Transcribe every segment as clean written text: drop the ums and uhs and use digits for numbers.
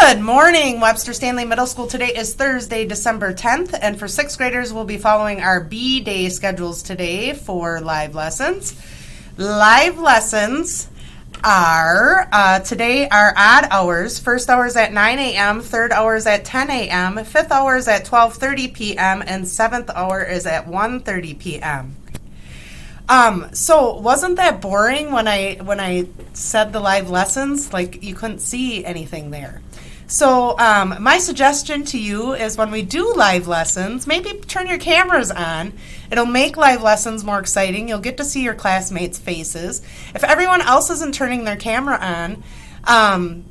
Good morning, Webster Stanley Middle School. Today is Thursday, December 10th, and for 6th graders, we'll be following our B-Day schedules today for live lessons. Live lessons are, today are odd hours. First hour is at 9 a.m., third hour is at 10 a.m., fifth hour is at 12:30 p.m., and seventh hour is at 1:30 p.m. So wasn't that boring when I said the live lessons? Like, you couldn't see anything there. So my suggestion to you is when we do live lessons, maybe turn your cameras on. It'll make live lessons more exciting. You'll get to see your classmates' faces. If everyone else isn't turning their camera on,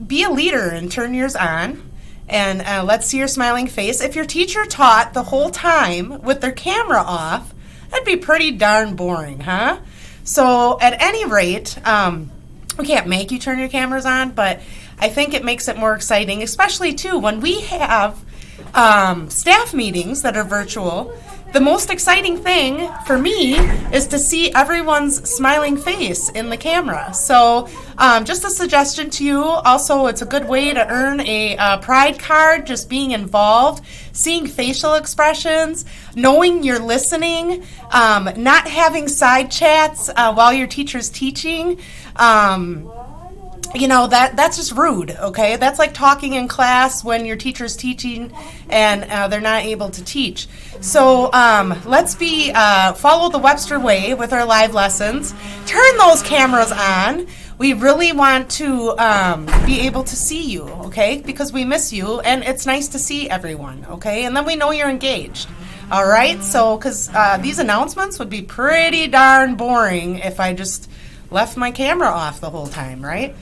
be a leader and turn yours on. And let's see your smiling face. If your teacher taught the whole time with their camera off, that'd be pretty darn boring, huh? So at any rate, we can't make you turn your cameras on, but I think it makes it more exciting, especially too when we have staff meetings that are virtual. The most exciting thing for me is to see everyone's smiling face in the camera. So just a suggestion to you. Also, it's a good way to earn a pride card, just being involved, seeing facial expressions, knowing you're listening, not having side chats while your teacher's teaching. That's just rude, okay? That's like talking in class when your teacher's teaching and they're not able to teach. So let's follow the Webster way with our live lessons. Turn those cameras on. We really want to be able to see you, okay? Because we miss you, and it's nice to see everyone, okay? And then we know you're engaged. All right? So, because these announcements would be pretty darn boring if I just left my camera off the whole time, right?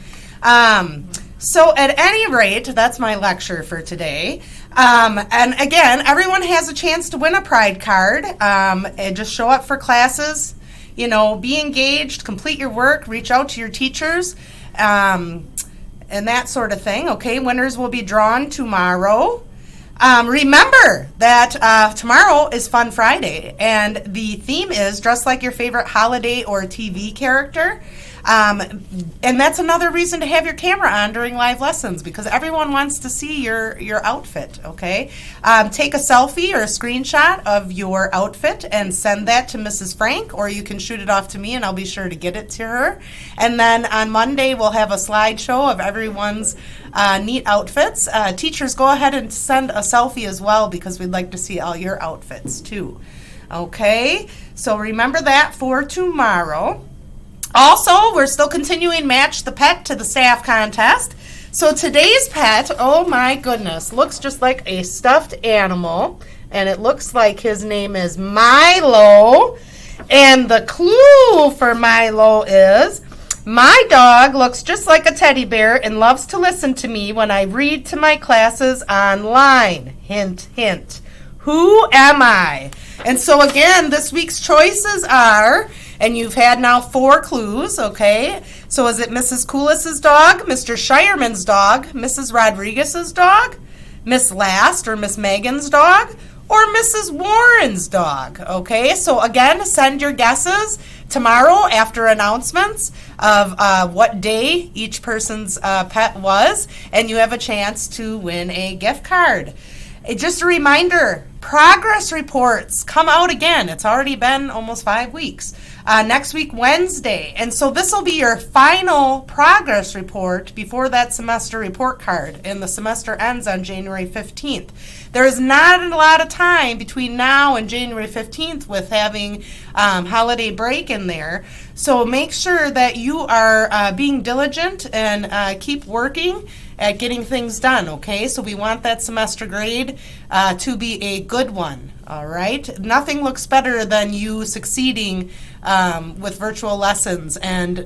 So at any rate, that's my lecture for today. And again, everyone has a chance to win a pride card. And just show up for classes, be engaged, complete your work, reach out to your teachers, and that sort of thing. Okay, winners will be drawn tomorrow. Remember that tomorrow is Fun Friday, and the theme is dress like your favorite holiday or TV character. And that's another reason to have your camera on during live lessons, because everyone wants to see your outfit, okay? Take a selfie or a screenshot of your outfit and send that to Mrs. Frank, or you can shoot it off to me and I'll be sure to get it to her. And then on Monday, we'll have a slideshow of everyone's neat outfits. Teachers, go ahead and send a selfie as well, because we'd like to see all your outfits too. Okay, so remember that for tomorrow. Also, we're still continuing Match the Pet to the Staff contest. So today's pet, oh my goodness, looks just like a stuffed animal. And it looks like his name is Milo. And the clue for Milo is, my dog looks just like a teddy bear and loves to listen to me when I read to my classes online. Hint, hint. Who am I? And so again, this week's choices are, and you've had now 4 clues, okay? So is it Mrs. Coulis's dog, Mr. Shireman's dog, Mrs. Rodriguez's dog, Miss Last or Miss Megan's dog, or Mrs. Warren's dog, okay? So again, send your guesses tomorrow after announcements of what day each person's pet was, and you have a chance to win a gift card. Just a reminder, progress reports come out again. It's already been almost 5 weeks. Next week, Wednesday. And so this will be your final progress report before that semester report card. And the semester ends on January 15th. There is not a lot of time between now and January 15th with having holiday break in there. So make sure that you are being diligent and keep working at getting things done, okay? So we want that semester grade to be a good one, all right? Nothing looks better than you succeeding with virtual lessons, and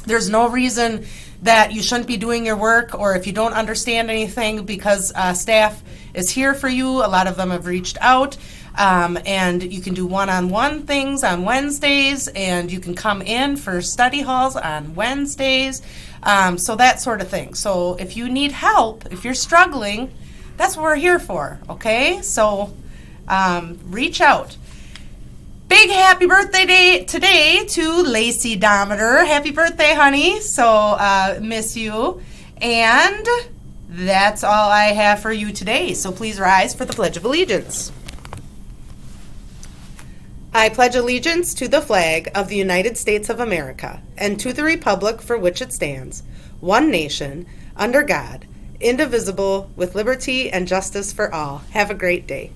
there's no reason that you shouldn't be doing your work, or if you don't understand anything, because staff is here for you. A lot of them have reached out, and you can do one-on-one things on Wednesdays, and you can come in for study halls on Wednesdays, so that sort of thing. So if you need help, if you're struggling, that's what we're here for, okay? So reach out. Big happy birthday day today to Lacey Dometer. Happy birthday, honey. So miss you. And that's all I have for you today. So please rise for the Pledge of Allegiance. I pledge allegiance to the flag of the United States of America and to the republic for which it stands, one nation, under God, indivisible, with liberty and justice for all. Have a great day.